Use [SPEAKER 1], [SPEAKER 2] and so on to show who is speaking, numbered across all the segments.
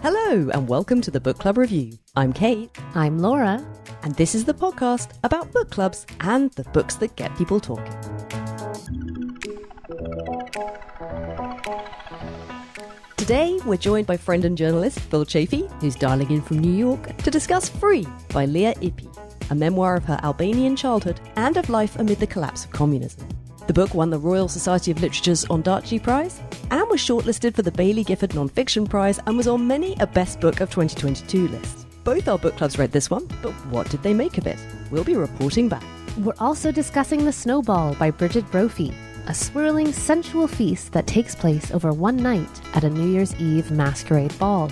[SPEAKER 1] Hello and welcome to the Book Club Review. I'm Kate.
[SPEAKER 2] I'm Laura.
[SPEAKER 1] And this is the podcast about book clubs and the books that get people talking. Today, we're joined by friend and journalist Phil Chafee, who's dialing in from New York, to discuss Free by Leah Ippi, a memoir of her Albanian childhood and of life amid the collapse of communism. The book won the Royal Society of Literature's Ondaatje Prize and was shortlisted for the Baillie Gifford Non-Fiction Prize and was on many a Best Book of 2022 lists. Both our book clubs read this one, but what did they make of it? We'll be reporting back.
[SPEAKER 2] We're also discussing The Snowball by Brigid Brophy, a swirling, sensual feast that takes place over one night at a New Year's Eve masquerade ball.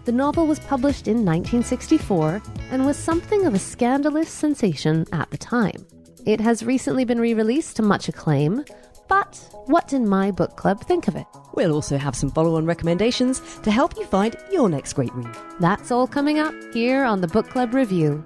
[SPEAKER 2] The novel was published in 1964 and was something of a scandalous sensation at the time. It has recently been re-released to much acclaim, but what did my book club think of it?
[SPEAKER 1] We'll also have some follow-on recommendations to help you find your next great read.
[SPEAKER 2] That's all coming up here on the Book Club Review.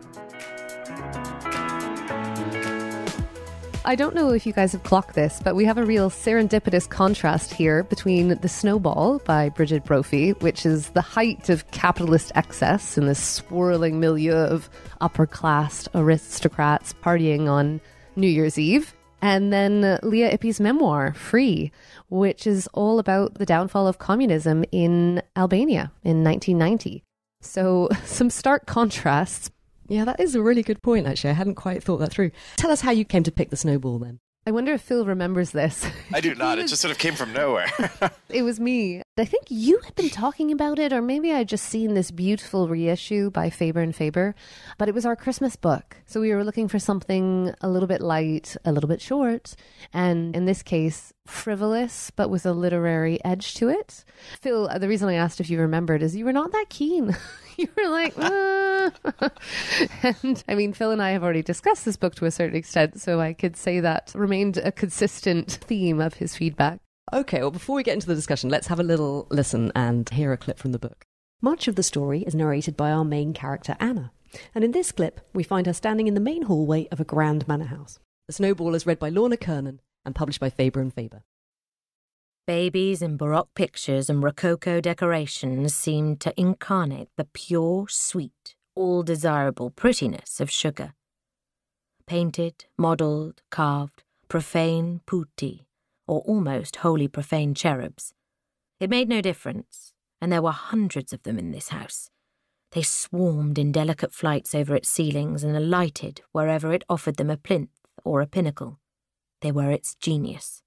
[SPEAKER 2] I don't know if you guys have clocked this, but we have a real serendipitous contrast here between The Snowball by Brigid Brophy, which is the height of capitalist excess in this swirling milieu of upper-class aristocrats partying on New Year's Eve, and then Leah Ippi's memoir, Free, which is all about the downfall of communism in Albania in 1990. So some stark contrasts.
[SPEAKER 1] Yeah, that is a really good point, actually. I hadn't quite thought that through. Tell us how you came to pick The Snowball, then.
[SPEAKER 2] I wonder if Phil remembers this.
[SPEAKER 3] I do not. It just sort of came from nowhere.
[SPEAKER 2] It was me. I think you had been talking about it, or maybe I'd just seen this beautiful reissue by Faber and Faber, but it was our Christmas book. So we were looking for something a little bit light, a little bit short, and in this case, frivolous, but with a literary edge to it. Phil, the reason I asked if you remembered is you were not that keen. You were like, And I mean, Phil and I have already discussed this book to a certain extent, so I could say that remained a consistent theme of his feedback.
[SPEAKER 1] Okay, well, before we get into the discussion, let's have a little listen and hear a clip from the book. Much of the story is narrated by our main character, Anna. And in this clip, we find her standing in the main hallway of a grand manor house. The Snowball is read by Lorna Kernan and published by Faber and Faber.
[SPEAKER 4] Babies in Baroque pictures and Rococo decorations seemed to incarnate the pure, sweet, all-desirable prettiness of sugar. Painted, modelled, carved, profane putti, or almost wholly profane cherubs. It made no difference, and there were hundreds of them in this house. They swarmed in delicate flights over its ceilings and alighted wherever it offered them a plinth or a pinnacle. They were its genius.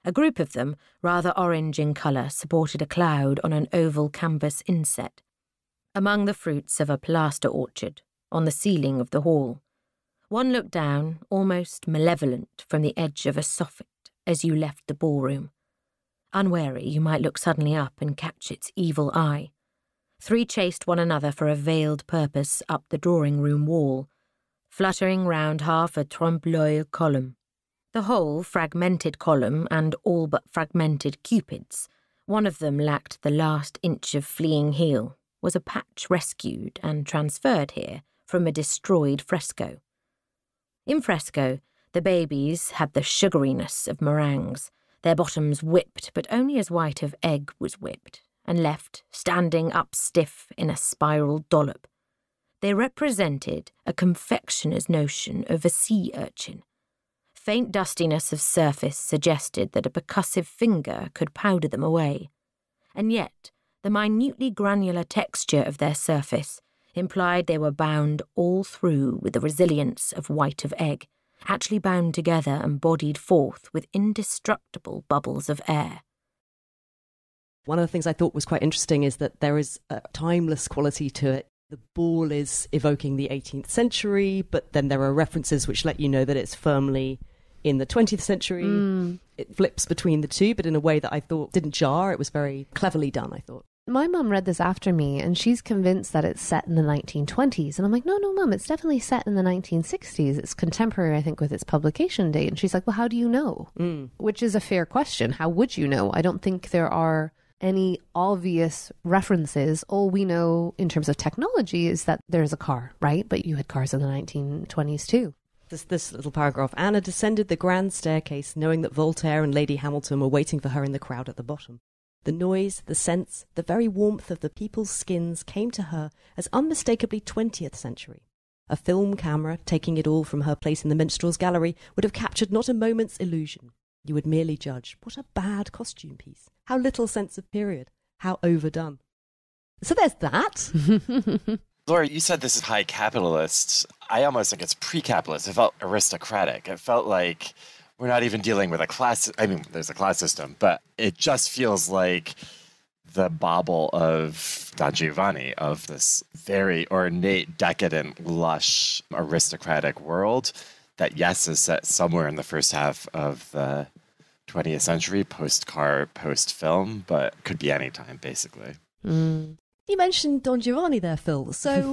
[SPEAKER 4] A group of them, rather orange in colour, supported a cloud on an oval canvas inset. Among the fruits of a plaster orchard, on the ceiling of the hall. One looked down, almost malevolent, from the edge of a soffit as you left the ballroom. Unwary, you might look suddenly up and catch its evil eye. Three chased one another for a veiled purpose up the drawing-room wall, fluttering round half a trompe-l'oeil column. The whole fragmented column and all but fragmented cupids. One of them lacked the last inch of fleeing heel, was a patch rescued and transferred here from a destroyed fresco. In fresco, the babies had the sugariness of meringues, their bottoms whipped but only as white of egg was whipped, and left standing up stiff in a spiral dollop. They represented a confectioner's notion of a sea urchin. Faint dustiness of surface suggested that a percussive finger could powder them away, and yet the minutely granular texture of their surface implied they were bound all through with the resilience of white of egg, actually bound together and bodied forth with indestructible bubbles of air.
[SPEAKER 1] One of the things I thought was quite interesting is that there is a timeless quality to it. The ball is evoking the 18th century, but then there are references which let you know that it's firmly in the 20th century. It flips between the two, but in a way that I thought didn't jar. It was very cleverly done, I thought.
[SPEAKER 2] My mum read this after me, and she's convinced that it's set in the 1920s. And I'm like, no, Mum, it's definitely set in the 1960s. It's contemporary, I think, with its publication date. And she's like, well, how do you know? Which is a fair question. How would you know? I don't think there are any obvious references. All we know in terms of technology is that there's a car, right? But you had cars in the 1920s too.
[SPEAKER 1] This little paragraph. Anna descended the grand staircase, knowing that Voltaire and Lady Hamilton were waiting for her in the crowd at the bottom. The noise, the scents, the very warmth of the people's skins came to her as unmistakably 20th century. A film camera, taking it all from her place in the minstrel's gallery, would have captured not a moment's illusion. You would merely judge, what a bad costume piece, how little sense of period, how overdone. So there's that.
[SPEAKER 3] Laura, you said this is high capitalist. I almost think it's pre-capitalist. It felt aristocratic. It felt like we're not even dealing with a class. I mean, there's a class system, but it just feels like the bauble of Don Giovanni, of this very ornate, decadent, lush, aristocratic world that, yes, is set somewhere in the first half of the 20th century, post-car, post-film, but could be any time, basically.
[SPEAKER 1] Mm. You mentioned Don Giovanni there, Phil. So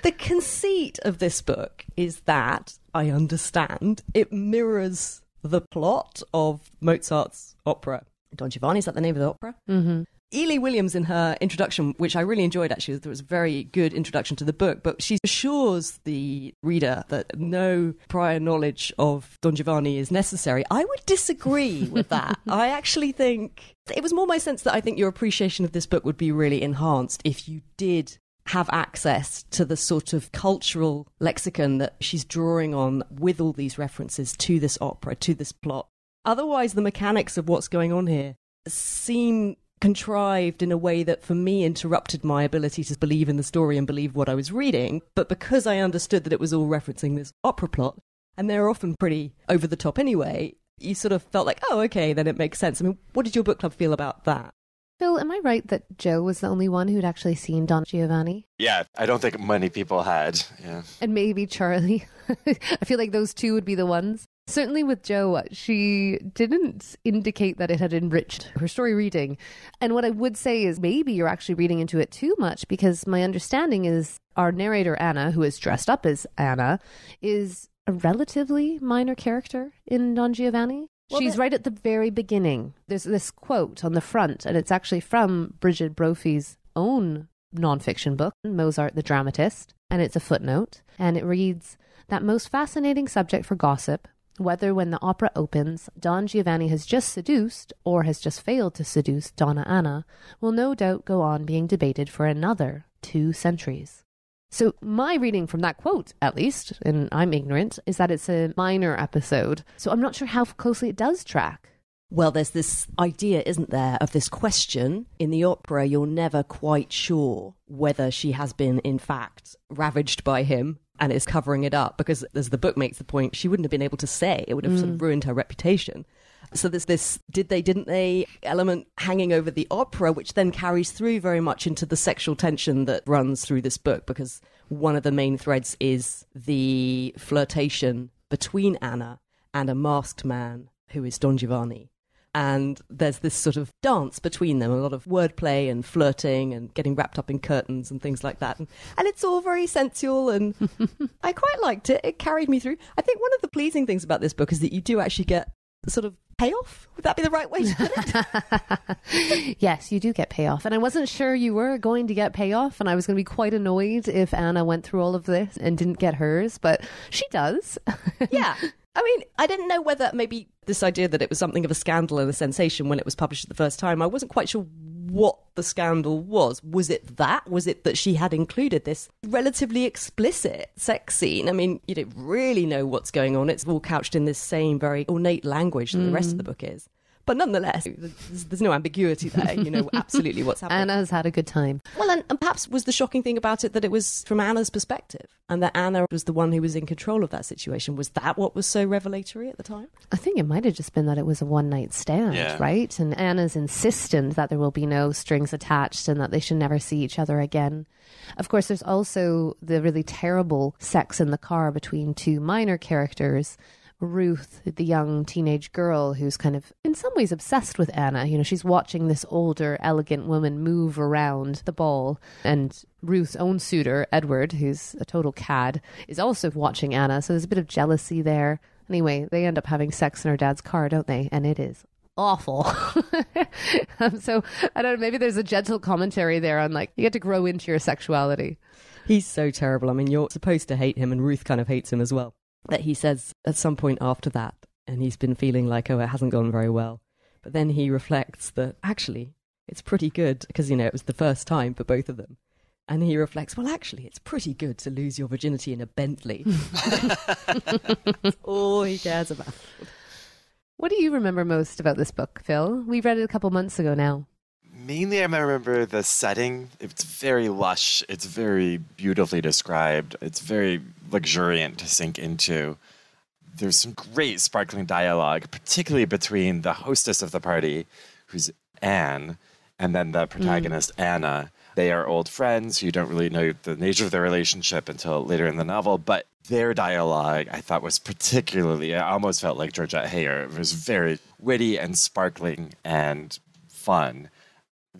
[SPEAKER 1] the conceit of this book is that, I understand, it mirrors the plot of Mozart's opera. Don Giovanni, is that the name of the opera?
[SPEAKER 2] Mm-hmm.
[SPEAKER 1] Ely Williams, in her introduction, which I really enjoyed actually, it was a very good introduction to the book, but she assures the reader that no prior knowledge of Don Giovanni is necessary. I would disagree with that. I actually think it was more my sense that I think your appreciation of this book would be really enhanced if you did have access to the sort of cultural lexicon that she's drawing on with all these references to this opera, to this plot. Otherwise, the mechanics of what's going on here seem contrived in a way that for me interrupted my ability to believe in the story and believe what I was reading. But because I understood that it was all referencing this opera plot, and they're often pretty over the top anyway, you sort of felt like, oh, okay, then it makes sense. I mean, what did your book club feel about that?
[SPEAKER 2] Phil, am I right that Joe was the only one who'd actually seen Don Giovanni?
[SPEAKER 3] Yeah, I don't think many people had. Yeah.
[SPEAKER 2] And maybe Charlie. I feel like those two would be the ones. Certainly with Jo, she didn't indicate that it had enriched her story reading. And what I would say is maybe you're actually reading into it too much, because my understanding is our narrator, Anna, who is dressed up as Anna, is a relatively minor character in Don Giovanni. Well, she's right at the very beginning. There's this quote on the front, and it's actually from Brigid Brophy's own nonfiction book, Mozart the Dramatist, and it's a footnote, and it reads, "That most fascinating subject for gossip, whether when the opera opens, Don Giovanni has just seduced or has just failed to seduce Donna Anna, will no doubt go on being debated for another 2 centuries. So my reading from that quote, at least, and I'm ignorant, is that it's a minor episode. So I'm not sure how closely it does track.
[SPEAKER 1] Well, there's this idea, isn't there, of this question. In the opera, you're never quite sure whether she has been, in fact, ravaged by him and is covering it up, because as the book makes the point, she wouldn't have been able to say. It would have sort of ruined her reputation. So there's this did they, didn't they element hanging over the opera, which then carries through very much into the sexual tension that runs through this book, because one of the main threads is the flirtation between Anna and a masked man who is Don Giovanni. And there's this sort of dance between them, a lot of wordplay and flirting and getting wrapped up in curtains and things like that. And it's all very sensual, and I quite liked it. It carried me through. I think one of the pleasing things about this book is that you do actually get the sort of payoff. Would that be the right way to put
[SPEAKER 2] it? Yes, you do get payoff. And I wasn't sure you were going to get payoff, and I was going to be quite annoyed if Anna went through all of this and didn't get hers, but she does.
[SPEAKER 1] Yeah. I mean, I didn't know whether maybe this idea that it was something of a scandal and a sensation when it was published the first time, I wasn't quite sure what the scandal was. Was it that? Was it that she had included this relatively explicit sex scene? I mean, you don't really know what's going on. It's all couched in this same very ornate language that the rest of the book is. But nonetheless, there's no ambiguity there. You know absolutely what's happening.
[SPEAKER 2] Anna's had a good time.
[SPEAKER 1] Well, and perhaps was the shocking thing about it that it was from Anna's perspective, and that Anna was the one who was in control of that situation. Was that what was so revelatory at the time?
[SPEAKER 2] I think it might have just been that it was a one-night stand, right? And Anna's insistent that there will be no strings attached and that they should never see each other again. Of course, there's also the really terrible sex in the car between 2 minor characters. Ruth, the young teenage girl who's kind of in some ways obsessed with Anna. You know, she's watching this older, elegant woman move around the ball. And Ruth's own suitor, Edward, who's a total cad, is also watching Anna. So there's a bit of jealousy there. Anyway, they end up having sex in her dad's car, don't they? And it is awful. So I don't know, maybe there's a gentle commentary there on like, you get to grow into your sexuality.
[SPEAKER 1] He's so terrible. I mean, you're supposed to hate him, and Ruth kind of hates him as well. that he says at some point after that, and he's been feeling like, oh, it hasn't gone very well. But then he reflects that actually it's pretty good because, it was the first time for both of them. And he reflects, well, actually, it's pretty good to lose your virginity in a Bentley. That's all he cares about.
[SPEAKER 2] What do you remember most about this book, Phil? We read it a couple months ago now.
[SPEAKER 3] Mainly, I remember the setting. It's very lush. It's very beautifully described. It's very luxuriant to sink into. There's some great sparkling dialogue, particularly between the hostess of the party, who's Anne, and then the protagonist, Anna. They are old friends. You don't really know the nature of their relationship until later in the novel, but their dialogue, I thought, was particularly, I almost felt like Georgette Heyer. It was very witty and sparkling and fun.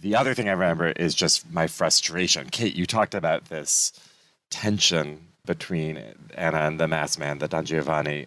[SPEAKER 3] The other thing I remember is just my frustration. Kate, you talked about this tension between Anna and the masked man, the Don Giovanni.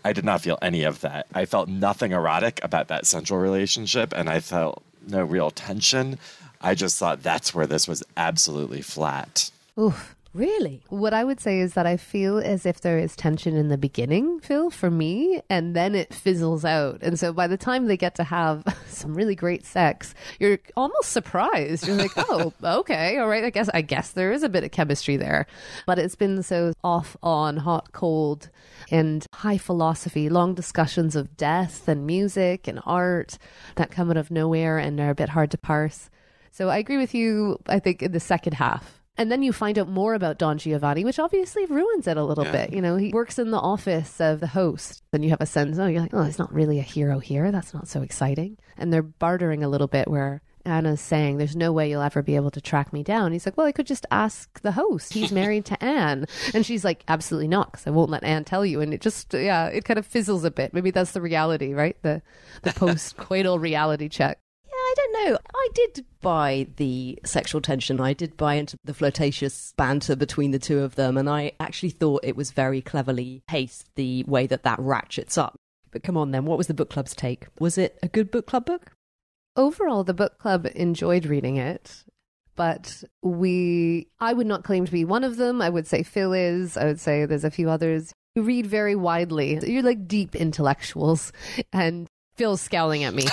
[SPEAKER 3] I did not feel any of that. I felt nothing erotic about that central relationship, and I felt no real tension. I just thought that's where this was absolutely flat.
[SPEAKER 2] Oof.
[SPEAKER 1] Really?
[SPEAKER 2] What I would say is that I feel as if there is tension in the beginning, Phil, for me, and then it fizzles out. And so by the time they get to have some really great sex, you're almost surprised. You're like, oh, okay, all right, I guess there is a bit of chemistry there. But it's been so off on, hot, cold, and high philosophy, long discussions of death and music and art that come out of nowhere and are a bit hard to parse. So I agree with you, I think, in the second half. And then you find out more about Don Giovanni, which obviously ruins it a little bit. He works in the office of the host. Then you have a sense, you're like, he's not really a hero here. That's not so exciting. And they're bartering a little bit where Anna's saying, there's no way you'll ever be able to track me down. He's like, well, I could just ask the host. He's married to Anne. And she's like, absolutely not, because I won't let Anne tell you. And it just, it kind of fizzles a bit. Maybe that's the reality, right? The post-coital reality check.
[SPEAKER 1] I don't know. I did buy the sexual tension. I did buy into the flirtatious banter between the two of them. And I actually thought it was very cleverly paced, the way that ratchets up. But come on then, what was the book club's take? Was it a good book club book?
[SPEAKER 2] Overall, the book club enjoyed reading it. But I would not claim to be one of them. I would say Phil is. I would say there's a few others who read very widely. You're like deep intellectuals. And Phil's scowling at me.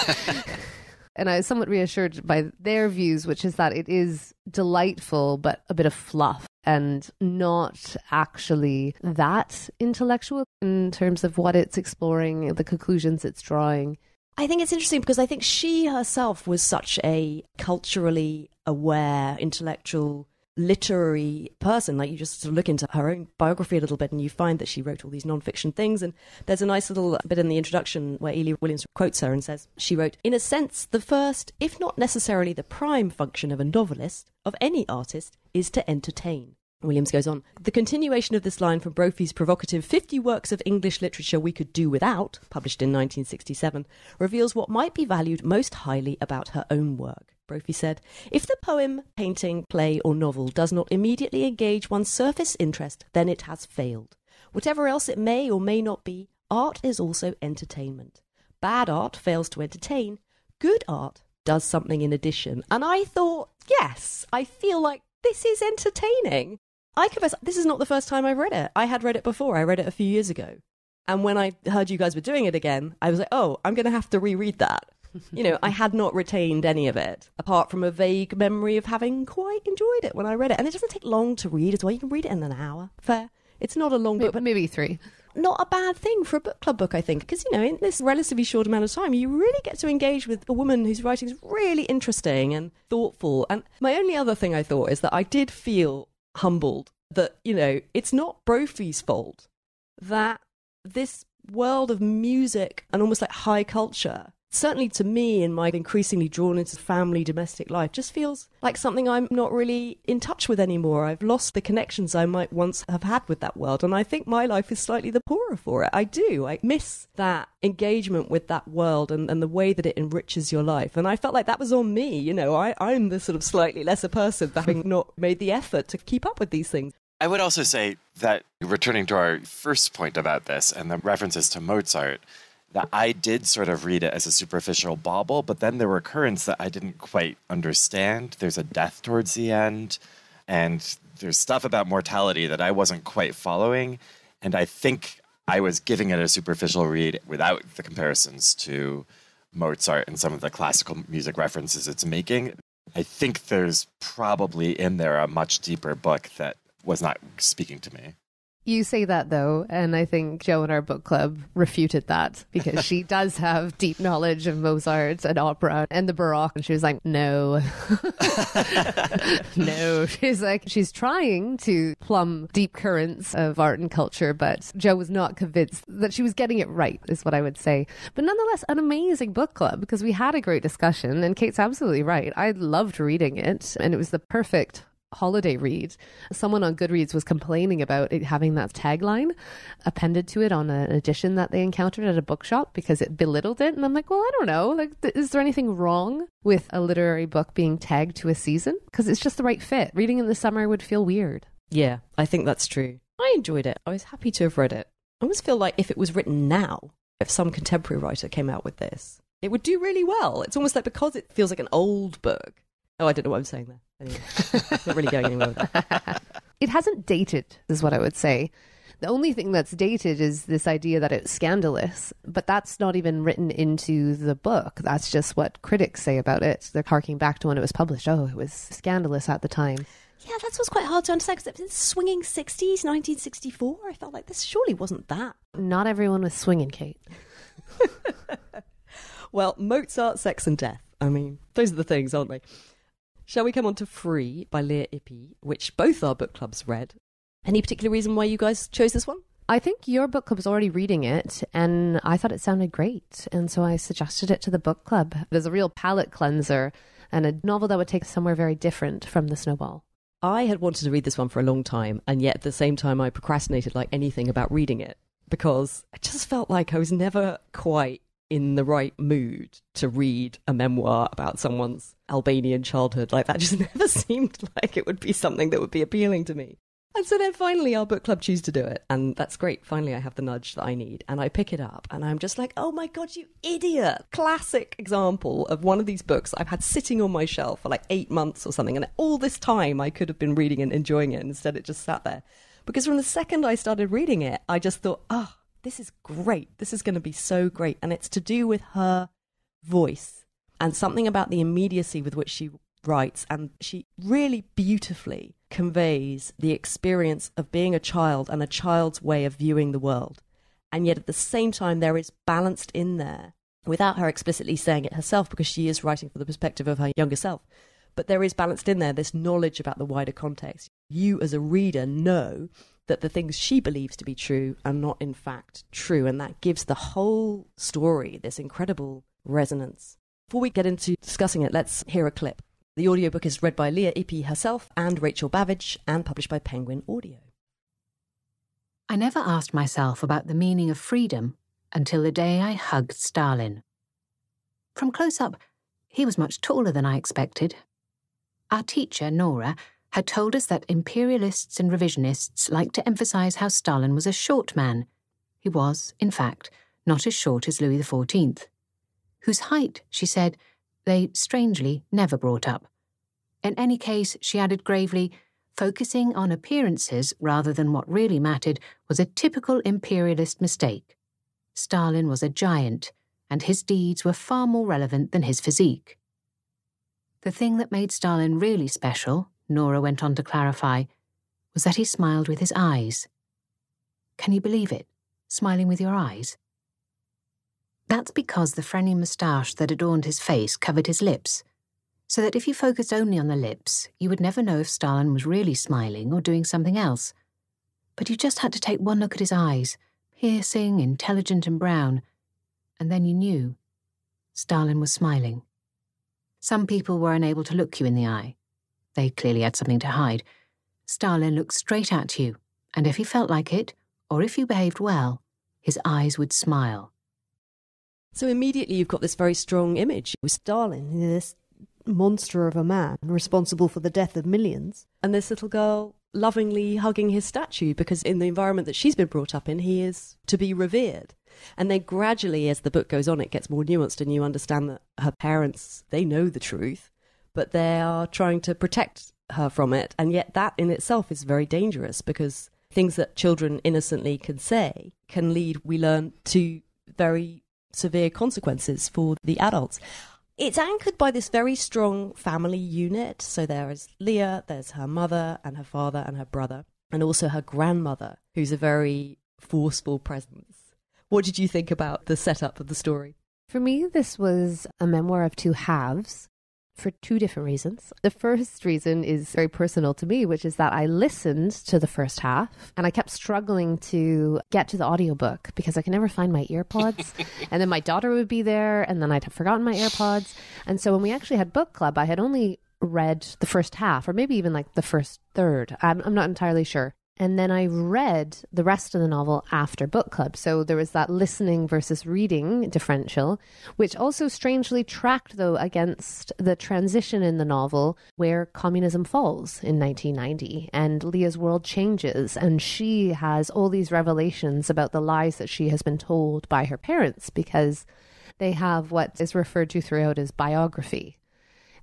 [SPEAKER 2] And I was somewhat reassured by their views, which is that it is delightful, but a bit of fluff and not actually that intellectual in terms of what it's exploring, the conclusions it's drawing.
[SPEAKER 1] I think it's interesting because I think she herself was such a culturally aware, intellectual, literary person. Like, you just sort of look into her own biography a little bit and you find that she wrote all these non-fiction things. And there's a nice little bit in the introduction where Ely Williams quotes her and says, she wrote, "In a sense, the first, if not necessarily the prime function of a novelist, of any artist, is to entertain." Williams goes on, "The continuation of this line from Brophy's provocative 50 works of English literature we could do without, published in 1967, reveals what might be valued most highly about her own work. Brophy said, if the poem, painting, play or novel does not immediately engage one's surface interest, then it has failed. Whatever else it may or may not be, art is also entertainment. Bad art fails to entertain. Good art does something in addition." And I thought, yes, I feel like this is entertaining. I confess, this is not the first time I've read it. I had read it before. I read it a few years ago. And when I heard you guys were doing it again, I was like, oh, I'm going to have to reread that. I had not retained any of it, apart from a vague memory of having quite enjoyed it when I read it. And it doesn't take long to read as well. You can read it in an hour. Fair. It's not a long book, but
[SPEAKER 2] maybe 3.
[SPEAKER 1] Not a bad thing for a book club book, I think, because, in this relatively short amount of time, you really get to engage with a woman whose writing is really interesting and thoughtful. And my only other thing I thought is that I did feel humbled that, it's not Brophy's fault that this world of music and almost like high culture, certainly to me in my increasingly drawn into family domestic life, just feels like something I'm not really in touch with anymore. I've lost the connections I might once have had with that world, and I think my life is slightly the poorer for it. I do. I miss that engagement with that world and the way that it enriches your life. And I felt like that was on me. I'm the sort of slightly lesser person for having not made the effort to keep up with these things.
[SPEAKER 3] I would also say that, returning to our first point about this and the references to Mozart, that I did sort of read it as a superficial bauble, but then there were currents that I didn't quite understand. There's a death towards the end, and there's stuff about mortality that I wasn't quite following. And I think I was giving it a superficial read without the comparisons to Mozart and some of the classical music references it's making. I think there's probably in there a much deeper book that was not speaking to me.
[SPEAKER 2] You say that, though, and I think Jo in our book club refuted that because she does have deep knowledge of Mozart and opera and the Baroque. And she was like, no. No. She's trying to plumb deep currents of art and culture, but Jo was not convinced that she was getting it right, is what I would say. But nonetheless, an amazing book club because we had a great discussion, and Kate's absolutely right. I loved reading it, and it was the perfect holiday read. Someone on Goodreads was complaining about it having that tagline appended to it on an edition that they encountered at a bookshop because it belittled it. And I'm like, well, I don't know. Like, is there anything wrong with a literary book being tagged to a season? Because it's just the right fit. Reading in the summer would feel weird.
[SPEAKER 1] Yeah, I think that's true. I enjoyed it. I was happy to have read it. I almost feel like if it was written now, if some contemporary writer came out with this, it would do really well. It's almost like because it feels like an old book. Oh, I don't know what I'm saying there. Anyway, not really going anywhere with that.
[SPEAKER 2] It hasn't dated, is what I would say. The only thing that's dated is this idea that it's scandalous, but that's not even written into the book. That's just what critics say about it. They're harking back to when it was published. Oh, it was scandalous at the time.
[SPEAKER 1] Yeah, that's what's quite hard to understand because it's swinging 60s, 1964. I felt like this surely wasn't that.
[SPEAKER 2] Not everyone was swinging, Kate.
[SPEAKER 1] Well, Mozart, Sex and Death. I mean, those are the things, aren't they? Shall we come on to Free by Leah Ippey, which both our book clubs read? Any particular reason why you guys chose this one?
[SPEAKER 2] I think your book club was already reading it, and I thought it sounded great. And so I suggested it to the book club. There's a real palate cleanser and a novel that would take us somewhere very different from The Snowball.
[SPEAKER 1] I had wanted to read this one for a long time, and yet at the same time I procrastinated like anything about reading it because I just felt like I was never quite in the right mood to read a memoir about someone's Albanian childhood. Like, that just never seemed like it would be something that would be appealing to me. And so then finally our book club choose to do it, and that's great. Finally I have the nudge that I need, and I pick it up and I'm just like, oh my god, you idiot. Classic example of one of these books I've had sitting on my shelf for like 8 months or something, and all this time I could have been reading and enjoying it, and instead it just sat there. Because from the second I started reading it, I just thought, oh, this is great. This is going to be so great. And it's to do with her voice and something about the immediacy with which she writes. And she really beautifully conveys the experience of being a child and a child's way of viewing the world. And yet at the same time, there is balanced in there, without her explicitly saying it herself, because she is writing from the perspective of her younger self. But there is balanced in there this knowledge about the wider context. You as a reader know that the things she believes to be true are not in fact true, and that gives the whole story this incredible resonance. Before we get into discussing it, let's hear a clip. The audiobook is read by Leah Ippey herself and Rachel Bavage and published by Penguin Audio.
[SPEAKER 5] I never asked myself about the meaning of freedom until the day I hugged Stalin. From close up, he was much taller than I expected. Our teacher, Nora, had told us that imperialists and revisionists liked to emphasise how Stalin was a short man. He was, in fact, not as short as Louis XIV, whose height, she said, they strangely never brought up. In any case, she added gravely, focusing on appearances rather than what really mattered was a typical imperialist mistake. Stalin was a giant, and his deeds were far more relevant than his physique. The thing that made Stalin really special, Nora went on to clarify, was that he smiled with his eyes. Can you believe it? Smiling with your eyes? That's because the friendly moustache that adorned his face covered his lips, so that if you focused only on the lips, you would never know if Stalin was really smiling or doing something else. But you just had to take one look at his eyes, piercing, intelligent and brown, and then you knew. Stalin was smiling. Some people were unable to look you in the eye. They clearly had something to hide. Stalin looked straight at you, and if he felt like it, or if you behaved well, his eyes would smile.
[SPEAKER 1] So immediately you've got this very strong image with Stalin, this monster of a man responsible for the death of millions, and this little girl lovingly hugging his statue because in the environment that she's been brought up in, he is to be revered. And then gradually, as the book goes on, it gets more nuanced and you understand that her parents, they know the truth, but they are trying to protect her from it. And yet that in itself is very dangerous because things that children innocently can say can lead, we learn, to very severe consequences for the adults. It's anchored by this very strong family unit. So there is Leah, there's her mother and her father and her brother, and also her grandmother, who's a very forceful presence. What did you think about the setup of the story?
[SPEAKER 2] For me, this was a memoir of two halves for two different reasons. The first reason is very personal to me, which is that I listened to the first half and I kept struggling to get to the audiobook because I could never find my earpods. And then my daughter would be there and then I'd have forgotten my AirPods. And so when we actually had book club, I had only read the first half or maybe even like the first third. I'm not entirely sure. And then I read the rest of the novel after book club. So there was that listening versus reading differential, which also strangely tracked, though, against the transition in the novel where communism falls in 1990 and Leah's world changes. And she has all these revelations about the lies that she has been told by her parents because they have what is referred to throughout as biography.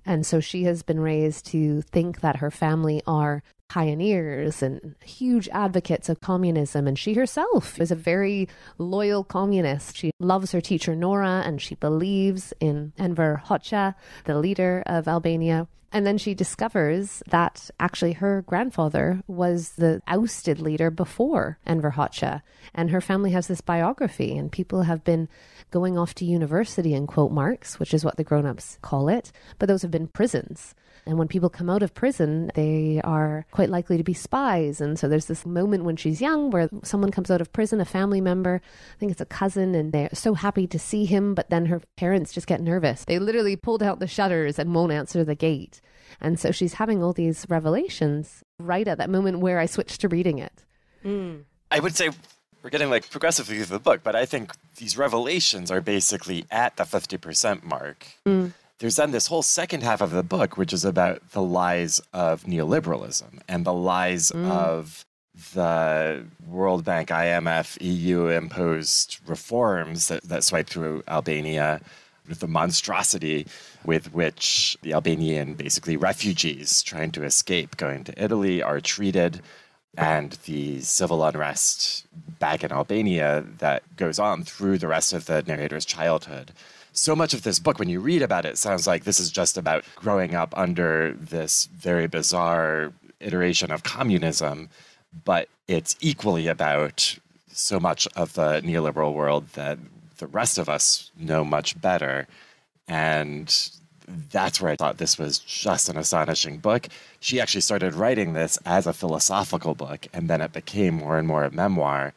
[SPEAKER 2] And so she has been raised to think that her family are pioneers and huge advocates of communism. And she herself is a very loyal communist. She loves her teacher, Nora, and she believes in Enver Hoxha, the leader of Albania. And then she discovers that actually her grandfather was the ousted leader before Enver Hoxha. And her family has this biography, and people have been going off to university in quote marks, which is what the grown-ups call it. But those have been prisons. And when people come out of prison, they are quite likely to be spies. And so there's this moment when she's young where someone comes out of prison, a family member, I think it's a cousin, and they're so happy to see him, but then her parents just get nervous. They literally pulled out the shutters and won't answer the gate. And so she's having all these revelations right at that moment where I switched to reading it.
[SPEAKER 3] I would say we're getting like progressively through the book, but I think these revelations are basically at the 50% mark. There's then this whole second half of the book, which is about the lies of neoliberalism and the lies of the World Bank, IMF, EU imposed reforms that swipe through Albania, with the monstrosity with which the Albanian, basically refugees trying to escape going to Italy, are treated, and the civil unrest back in Albania that goes on through the rest of the narrator's childhood. So much of this book, when you read about it, sounds like this is just about growing up under this very bizarre iteration of communism, but it's equally about so much of the neoliberal world that the rest of us know much better. And that's where I thought this was just an astonishing book. She actually started writing this as a philosophical book, and then it became more and more a memoir.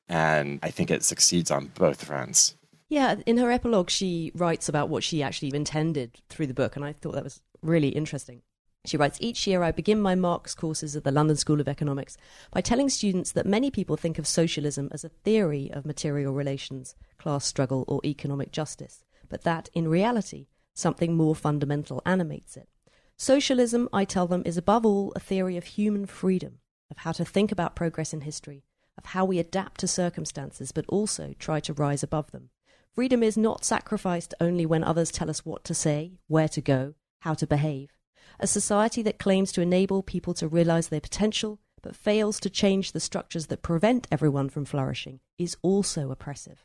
[SPEAKER 3] And I think it succeeds on both fronts.
[SPEAKER 1] Yeah, in her epilogue, she writes about what she actually intended through the book, and I thought that was really interesting. She writes, "Each year I begin my Marx courses at the London School of Economics by telling students that many people think of socialism as a theory of material relations, class struggle, or economic justice, but that, in reality, something more fundamental animates it. Socialism, I tell them, is above all a theory of human freedom, of how to think about progress in history, of how we adapt to circumstances, but also try to rise above them. Freedom is not sacrificed only when others tell us what to say, where to go, how to behave. A society that claims to enable people to realize their potential, but fails to change the structures that prevent everyone from flourishing, is also oppressive.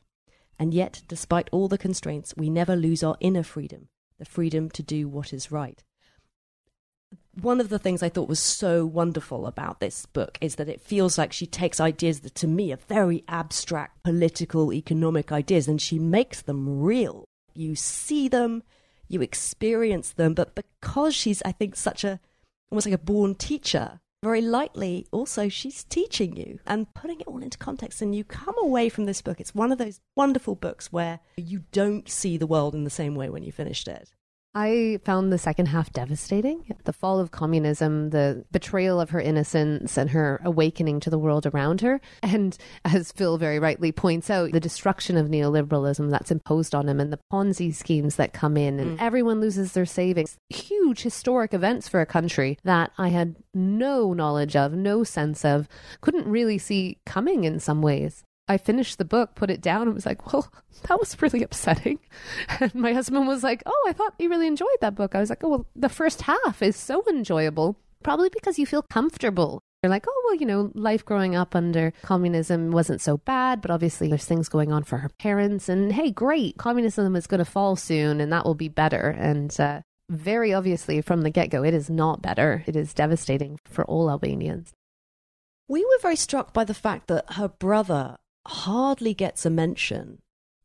[SPEAKER 1] And yet, despite all the constraints, we never lose our inner freedom, the freedom to do what is right." One of the things I thought was so wonderful about this book is that it feels like she takes ideas that to me are very abstract political, economic ideas, and she makes them real. You see them, you experience them, but because she's, I think, almost like a born teacher, very lightly also she's teaching you and putting it all into context, and you come away from this book. It's one of those wonderful books where you don't see the world in the same way when you finished it.
[SPEAKER 2] I found the second half devastating. The fall of communism, the betrayal of her innocence and her awakening to the world around her. And as Phil very rightly points out, the destruction of neoliberalism that's imposed on him and the Ponzi schemes that come in and everyone loses their savings. Huge historic events for a country that I had no knowledge of, no sense of, couldn't really see coming in some ways. I finished the book, put it down, and was like, well, that was really upsetting. And my husband was like, oh, I thought you really enjoyed that book. I was like, oh, well, the first half is so enjoyable, probably because you feel comfortable They're like, oh, well, life growing up under communism wasn't so bad, but obviously there's things going on for her parents. And hey, great, communism is going to fall soon and that will be better. And very obviously from the get-go, it is not better. It is devastating for all Albanians.
[SPEAKER 1] We were very struck by the fact that her brother hardly gets a mention,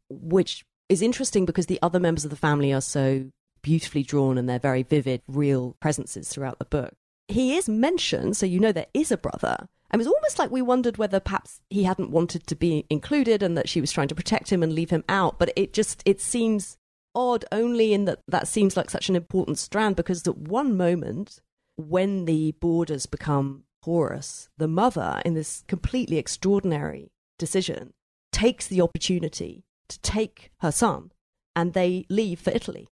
[SPEAKER 1] which is interesting because the other members of the family are so beautifully drawn and they're very vivid, real presences throughout the book. He is mentioned, so there is a brother. And it was almost like we wondered whether perhaps he hadn't wanted to be included and that she was trying to protect him and leave him out. But it seems odd only in that seems like such an important strand, because at one moment, when the borders become porous, the mother, in this completely extraordinary decision, takes the opportunity to take her son and they leave for Italy.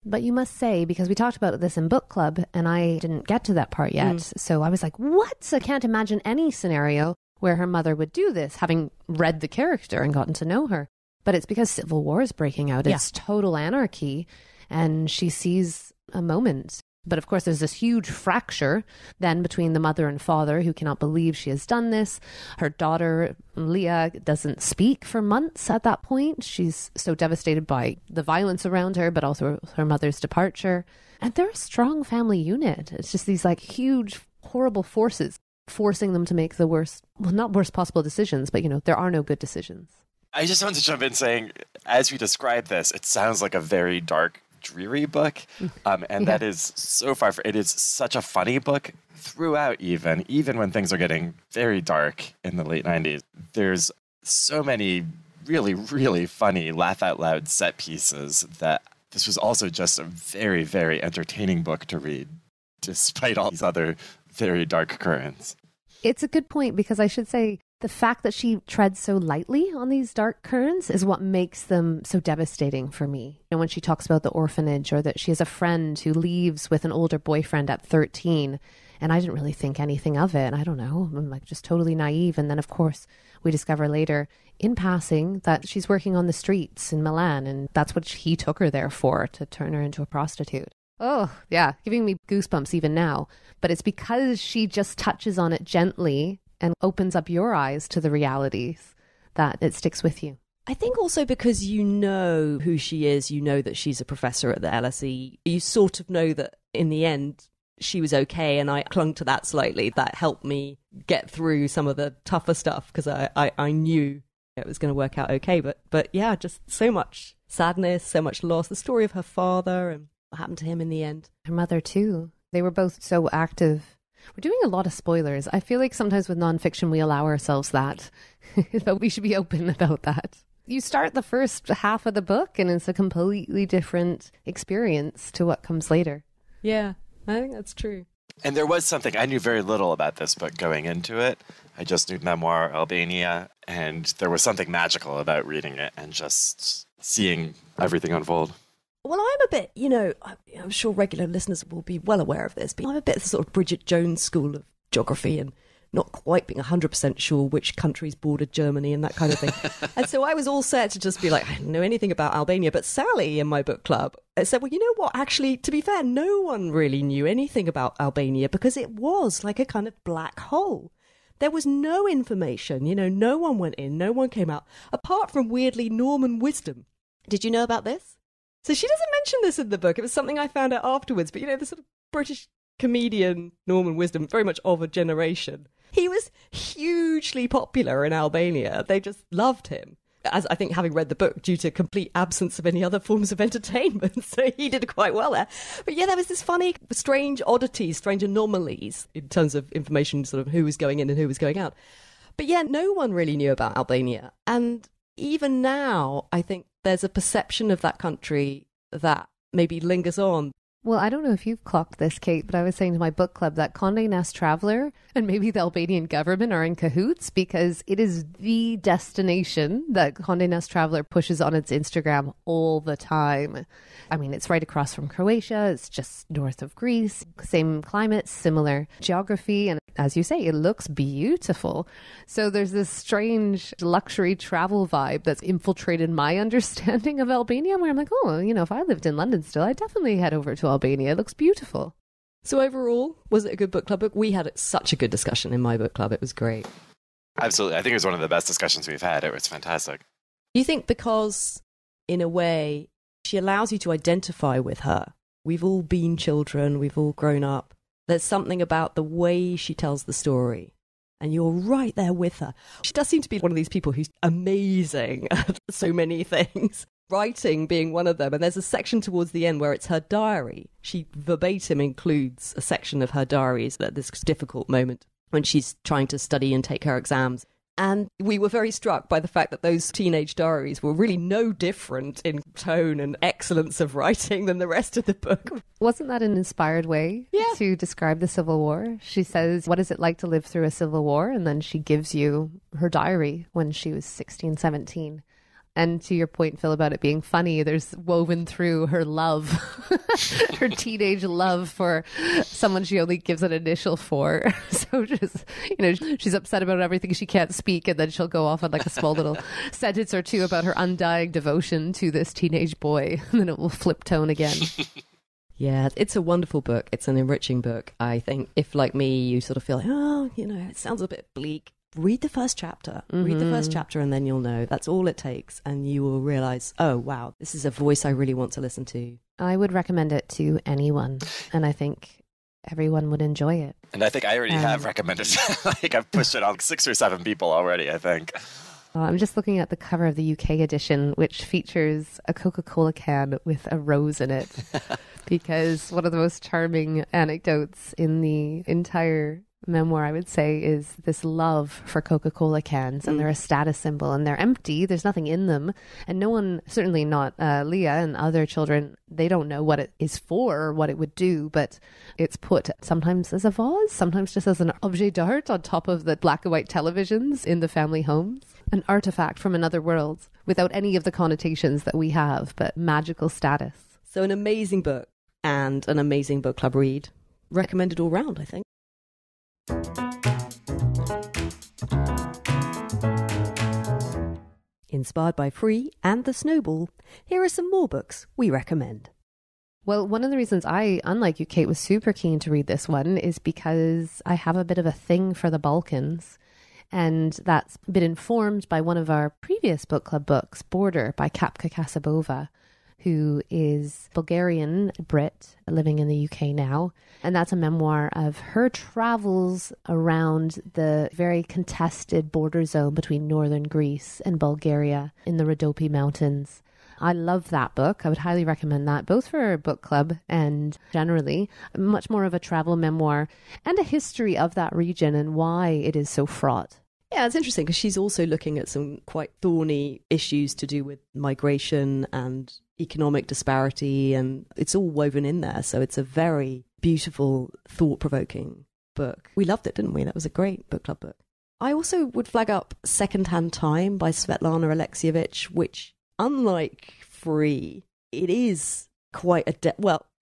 [SPEAKER 2] But you must say, because we talked about this in book club and I didn't get to that part yet. So I was like, what? I can't imagine any scenario where her mother would do this, having read the character and gotten to know her. But it's because civil war is breaking out. It's total anarchy. And she sees a moment. But of course, there's this huge fracture then between the mother and father, who cannot believe she has done this. Her daughter, Leah, doesn't speak for months at that point. She's so devastated by the violence around her, but also her mother's departure. And they're a strong family unit. It's just these like huge, horrible forces forcing them to make the worst, well, not worst possible decisions, but, there are no good decisions.
[SPEAKER 3] I just want to jump in saying, as we describe this, it sounds like a very dark, dreary book, and that is so far. It is such a funny book throughout, even when things are getting very dark in the late 90s. There's so many really, really funny, laugh out loud set pieces that this was also just a very, very entertaining book to read, despite all these other very dark currents.
[SPEAKER 2] It's a good point, because I should say the fact that she treads so lightly on these dark currents is what makes them so devastating for me. When she talks about the orphanage, or that she has a friend who leaves with an older boyfriend at 13, and I didn't really think anything of it. I don't know, I'm like just totally naive. And then, of course, we discover later in passing that she's working on the streets in Milan, and that's what he took her there for, to turn her into a prostitute. Oh, yeah, giving me goosebumps even now. But it's because she just touches on it gently and opens up your eyes to the realities that it sticks with you.
[SPEAKER 1] I think also because you know who she is, you know that she's a professor at the LSE. You sort of know that in the end she was okay, and I clung to that slightly. That helped me get through some of the tougher stuff, because I knew it was going to work out okay. But yeah, just so much sadness, so much loss. The story of her father and what happened to him in the end.
[SPEAKER 2] Her mother too. They were both so active. We're doing a lot of spoilers. I feel like sometimes with nonfiction we allow ourselves that, but we should be open about that. You start the first half of the book and it's a completely different experience to what comes later.
[SPEAKER 1] Yeah, I think that's true.
[SPEAKER 3] And there was something, I knew very little about this book going into it. I just knew Memoir Albania, and there was something magical about reading it and just seeing everything unfold.
[SPEAKER 1] Well, I'm a bit, I'm sure regular listeners will be well aware of this, but I'm a bit sort of Bridget Jones school of geography and not quite being 100% sure which countries bordered Germany and that kind of thing. And so I was all set to just be like, I don't know anything about Albania. But Sally in my book club said, well, you know what? Actually, to be fair, no one really knew anything about Albania because it was like a kind of black hole. There was no information, no one went in, no one came out, apart from weirdly Norman Wisdom. Did you know about this? So she doesn't mention this in the book. It was something I found out afterwards. But, the sort of British comedian Norman Wisdom, very much of a generation. He was hugely popular in Albania. They just loved him. As I think, having read the book, due to complete absence of any other forms of entertainment. So he did quite well there. But yeah, there was this funny, strange oddities, strange anomalies in terms of information, sort of who was going in and who was going out. But yeah, no one really knew about Albania. And even now, I think there's a perception of that country that maybe lingers on.
[SPEAKER 2] Well, I don't know if you've clocked this, Kate, but I was saying to my book club that Condé Nast Traveler and maybe the Albanian government are in cahoots, because it is the destination that Condé Nast Traveler pushes on its Instagram all the time. I mean, it's right across from Croatia. It's just north of Greece. Same climate, similar geography. And as you say, it looks beautiful. So there's this strange luxury travel vibe that's infiltrated my understanding of Albania, where I'm like, oh, if I lived in London still, I'd definitely head over to Albania. It looks beautiful.
[SPEAKER 1] So overall, was it a good book club book? We had such a good discussion in my book club. It was great.
[SPEAKER 3] Absolutely. I think it was one of the best discussions we've had. It was fantastic.
[SPEAKER 1] Do you think because, in a way, she allows you to identify with her? We've all been children. We've all grown up. There's something about the way she tells the story, and you're right there with her. She does seem to be one of these people who's amazing at so many things. Writing being one of them. And there's a section towards the end where it's her diary. She verbatim includes a section of her diaries at this difficult moment when she's trying to study and take her exams. And we were very struck by the fact that those teenage diaries were really no different in tone and excellence of writing than the rest of the book.
[SPEAKER 2] Wasn't that an inspired way to describe the Civil War? She says, what is it like to live through a civil war? And then she gives you her diary when she was 16, 17. And to your point, Phil, about it being funny, there's woven through her love, her teenage love for someone she only gives an initial for. So just, she's upset about everything she can't speak, and then she'll go off on like a small little sentence or two about her undying devotion to this teenage boy, and then it will flip tone again.
[SPEAKER 1] Yeah, it's a wonderful book. It's an enriching book. I think if, like me, you sort of feel like, it sounds a bit bleak, read the first chapter. Read the first chapter and then you'll know. That's all it takes. And you will realize, oh, wow, this is a voice I really want to listen to.
[SPEAKER 2] I would recommend it to anyone. And I think everyone would enjoy it.
[SPEAKER 3] And I think I already have recommended it. I've pushed it on 6 or 7 people already, I think.
[SPEAKER 2] I'm just looking at the cover of the UK edition, which features a Coca-Cola can with a rose in it. Because one of the most charming anecdotes in the entire memoir, I would say, is this love for Coca-Cola cans, and they're a status symbol, and they're empty. There's nothing in them, and no one, certainly not Leah and other children, they don't know what it is for or what it would do, but it's put sometimes as a vase, sometimes just as an objet d'art on top of the black and white televisions in the family homes. An artifact from another world without any of the connotations that we have, but magical status.
[SPEAKER 1] So an amazing book and an amazing book club read. Recommended all round, I think. Inspired by Free and The Snowball, here are some more books we recommend.
[SPEAKER 2] Well, one of the reasons I, unlike you, Kate, was super keen to read this one is because I have a bit of a thing for the Balkans. And that's been informed by one of our previous book club books, Border by Kapka Kasabova, who is Bulgarian Brit living in the UK now. And that's a memoir of her travels around the very contested border zone between northern Greece and Bulgaria in the Rhodope Mountains. I love that book. I would highly recommend that, both for book club and generally. Much more of a travel memoir and a history of that region and why it is so fraught.
[SPEAKER 1] Yeah, it's interesting because she's also looking at some quite thorny issues to do with migration and economic disparity, and it's all woven in there. So it's a very beautiful, thought-provoking book. We loved it, didn't we? That was a great book club book. I also would flag up Secondhand Time by Svetlana Alexievich, which, unlike Free, it is quite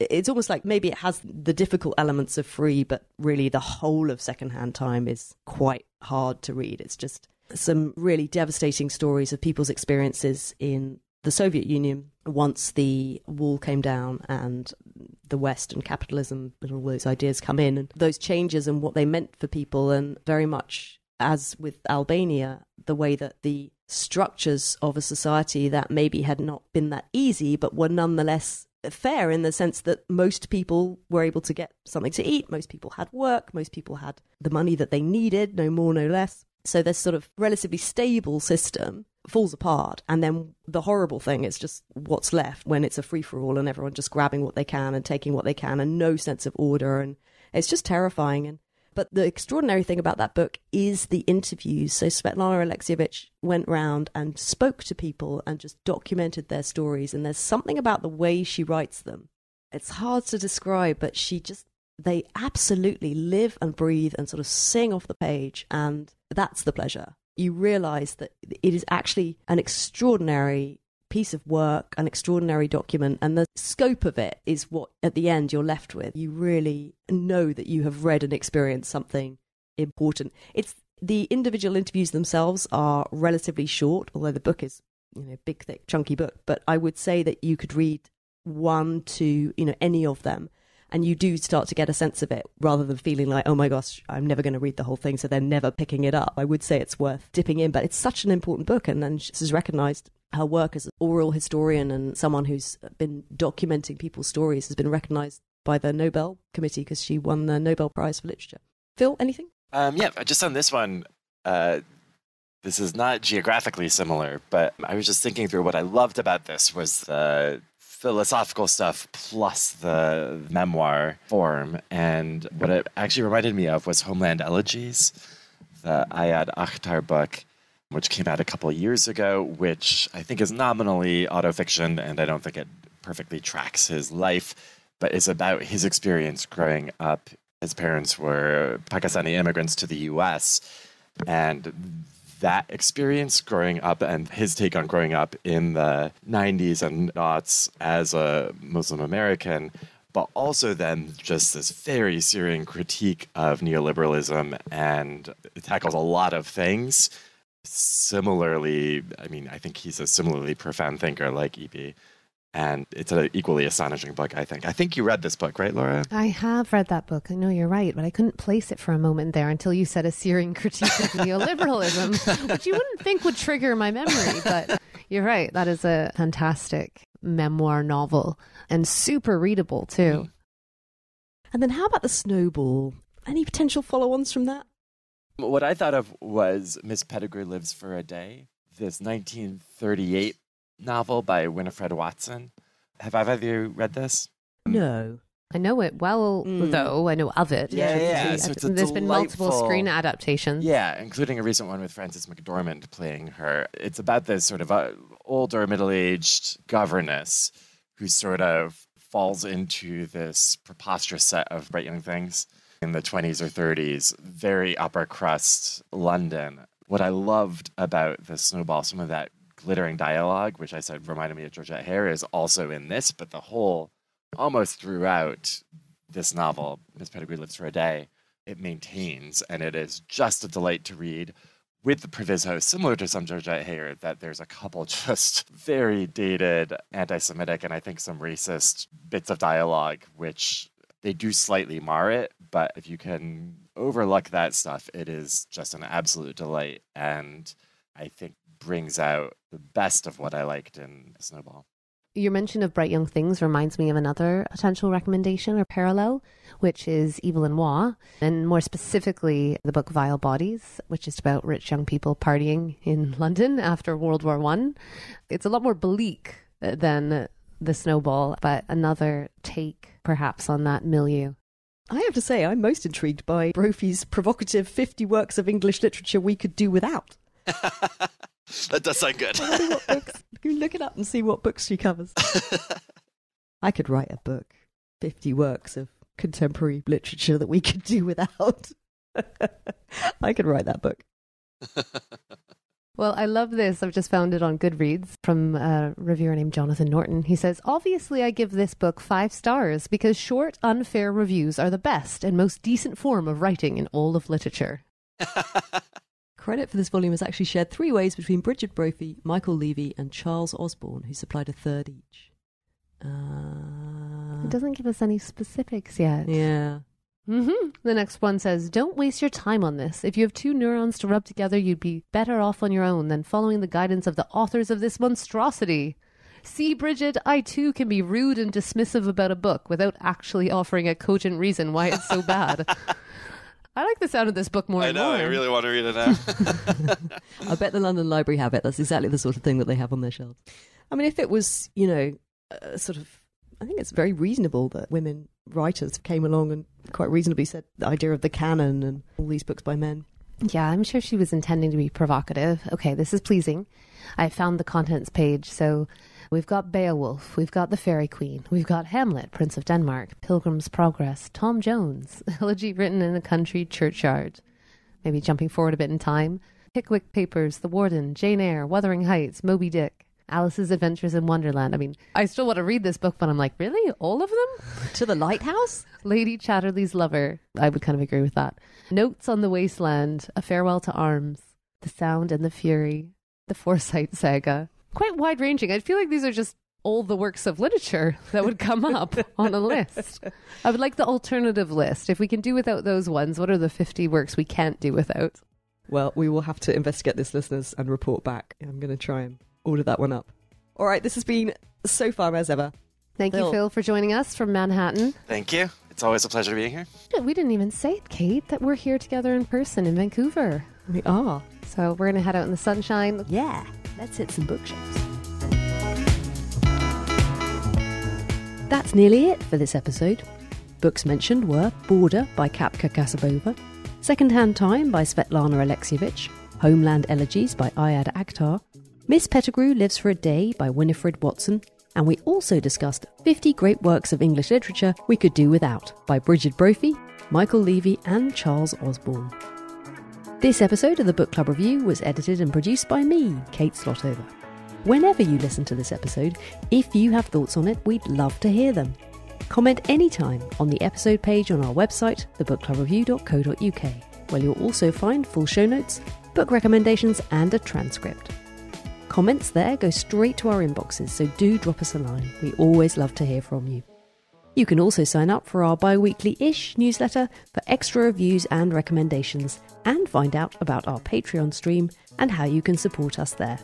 [SPEAKER 1] it's almost like maybe it has the difficult elements of Free, but really the whole of Secondhand Time is quite hard to read. It's just some really devastating stories of people's experiences in the Soviet Union once the wall came down and the West and capitalism and all those ideas come in, and those changes and what they meant for people, and very much as with Albania, the way that the structures of a society that maybe had not been that easy but were nonetheless fair in the sense that most people were able to get something to eat, most people had work, most people had the money that they needed, no more, no less. So this sort of relatively stable system falls apart, and then the horrible thing is just what's left when it's a free-for-all and everyone just grabbing what they can and taking what they can and no sense of order, and it's just terrifying. But the extraordinary thing about that book is the interviews. So Svetlana Alexievich went round and spoke to people and just documented their stories. And there's something about the way she writes them. It's hard to describe, but they absolutely live and breathe and sort of sing off the page. And that's the pleasure. You realize that it is actually an extraordinary piece of work, an extraordinary document, and the scope of it is what at the end you're left with. You really know that you have read and experienced something important. It's the individual interviews themselves are relatively short, although the book is, big, thick, chunky book. But I would say that you could read 1 to, any of them, And you do start to get a sense of it rather than feeling like, oh my gosh, I'm never going to read the whole thing, so they're never picking it up. I would say it's worth dipping in, but it's such an important book. And then she's recognised, her work as an oral historian and someone who's been documenting people's stories has been recognised by the Nobel Committee because she won the Nobel Prize for Literature. Phil, anything?
[SPEAKER 3] Yeah, just on this one, this is not geographically similar, but I was just thinking through what I loved about this was the philosophical stuff plus the memoir form. And what it actually reminded me of was Homeland Elegies, the Ayad Akhtar book, which came out a couple of years ago, which I think is nominally autofiction, and I don't think it perfectly tracks his life, but is about his experience growing up. His parents were Pakistani immigrants to the US, and that experience growing up and his take on growing up in the 90s and aughts as a Muslim American, but also then just this very searing critique of neoliberalism, and it tackles a lot of things. Similarly, I mean, I think he's a similarly profound thinker like E.P., and it's an equally astonishing book, I think. I think you read this book, right, Laura?
[SPEAKER 2] I have read that book. I know you're right, but I couldn't place it for a moment there until you said a searing critique of neoliberalism, which you wouldn't think would trigger my memory. But you're right. That is a fantastic memoir novel and super readable, too.
[SPEAKER 1] And then how about The Snowball? Any potential follow-ons from that?
[SPEAKER 3] What I thought of was Miss Pettigrew Lives for a Day, this 1938 novel by Winifred Watson. Have either of you read this?
[SPEAKER 1] No.
[SPEAKER 2] I know it well, though. I know of it.
[SPEAKER 3] Yeah. So it's
[SPEAKER 2] There's been multiple screen adaptations.
[SPEAKER 3] Yeah, including a recent one with Frances McDormand playing her. It's about this sort of older, middle-aged governess who sort of falls into this preposterous set of bright young things in the 20s or 30s, very upper crust London. What I loved about The Snowball, some of that glittering dialogue, which I said reminded me of Georgette Hare, is also in this, but the whole, almost throughout this novel, Miss Pettigrew Lives for a Day, it maintains, and it is just a delight to read, with the proviso, similar to some Georgette Hare, that there's a couple just very dated anti-Semitic and I think some racist bits of dialogue, which they do slightly mar it, but if you can overlook that stuff, it is just an absolute delight, and I think brings out the best of what I liked in Snowball.
[SPEAKER 2] Your mention of Bright Young Things reminds me of another potential recommendation or parallel, which is Evil and Moi, and more specifically the book Vile Bodies, which is about rich young people partying in London after World War I. It's a lot more bleak than The Snowball, but another take perhaps on that milieu.
[SPEAKER 1] I have to say, I'm most intrigued by Brophy's provocative 50 works of English literature we could do without.
[SPEAKER 3] That does sound good.
[SPEAKER 1] I wonder what books. Can we look it up and see what books she covers? I could write a book, 50 works of contemporary literature that we could do without. I could write that book.
[SPEAKER 2] Well, I love this. I've just found it on Goodreads from a reviewer named Jonathan Norton. He says, obviously I give this book 5 stars because short, unfair reviews are the best and most decent form of writing in all of literature.
[SPEAKER 1] Credit for this volume is actually shared 3 ways between Bridget Brophy, Michael Levy, and Charles Osborne, who supplied a third each.
[SPEAKER 2] It doesn't give us any specifics yet.
[SPEAKER 1] Yeah.
[SPEAKER 2] The next one says, don't waste your time on this. If you have 2 neurons to rub together, you'd be better off on your own than following the guidance of the authors of this monstrosity. See, Bridget, I too can be rude and dismissive about a book without actually offering a cogent reason why it's so bad. I like the sound of this book more and more.
[SPEAKER 3] I know, I really want to read it now.
[SPEAKER 1] I bet the London Library have it. That's exactly the sort of thing that they have on their shelves. I mean, if it was, sort of, I think it's very reasonable that women writers came along and quite reasonably said the idea of the canon and all these books by men.
[SPEAKER 2] Yeah, I'm sure she was intending to be provocative. Okay, this is pleasing. I found the contents page. So we've got Beowulf, we've got the Fairy Queen, we've got Hamlet, Prince of Denmark, Pilgrim's Progress, Tom Jones, Elegy Written in a Country Churchyard, maybe jumping forward a bit in time, Pickwick Papers, The Warden, Jane Eyre, Wuthering Heights, Moby Dick, Alice's Adventures in Wonderland. I mean, I still want to read this book, but I'm like, really? All of them?
[SPEAKER 1] To the Lighthouse?
[SPEAKER 2] Lady Chatterley's Lover. I would kind of agree with that. Notes on the Wasteland, A Farewell to Arms, The Sound and the Fury, The Forsyte Saga. Quite wide-ranging. I feel like these are just all the works of literature that would come up on a list. I would like the alternative list. If we can do without those ones, what are the 50 works we can't do without?
[SPEAKER 1] Well, we will have to investigate this, listeners, and report back. I'm going to try and order that one up. All right, this has been so fun as ever.
[SPEAKER 2] Thank you, Phil, for joining us from Manhattan.
[SPEAKER 3] Thank you. It's always a pleasure being here.
[SPEAKER 2] We didn't even say it, Kate, that we're here together in person in Vancouver.
[SPEAKER 1] We are.
[SPEAKER 2] So we're going to head out in the sunshine.
[SPEAKER 1] Yeah, let's hit some bookshops. That's nearly it for this episode. Books mentioned were Border by Kapka Kasabova, Second-Hand Time by Svetlana Alexievich, Homeland Elegies by Ayad Akhtar, Miss Pettigrew Lives for a Day by Winifred Watson, and we also discussed 50 great works of English literature we could do without by Bridget Brophy, Michael Levy and Charles Osborne. This episode of the Book Club Review was edited and produced by me, Kate Slotover. Whenever you listen to this episode, if you have thoughts on it, we'd love to hear them. Comment anytime on the episode page on our website, thebookclubreview.co.uk, where you'll also find full show notes, book recommendations and a transcript. Comments there go straight to our inboxes, so do drop us a line. We always love to hear from you. You can also sign up for our bi-weekly-ish newsletter for extra reviews and recommendations, and find out about our Patreon stream and how you can support us there.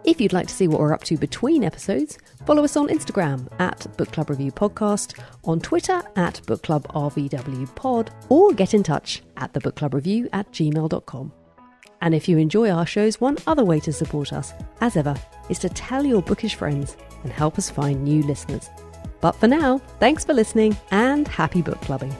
[SPEAKER 1] If you'd like to see what we're up to between episodes, follow us on Instagram at Book Club Review Podcast, on Twitter at Book Club RVW Pod, or get in touch at thebookclubreview@gmail.com. And if you enjoy our shows, one other way to support us, as ever, is to tell your bookish friends and help us find new listeners. But for now, thanks for listening and happy book clubbing.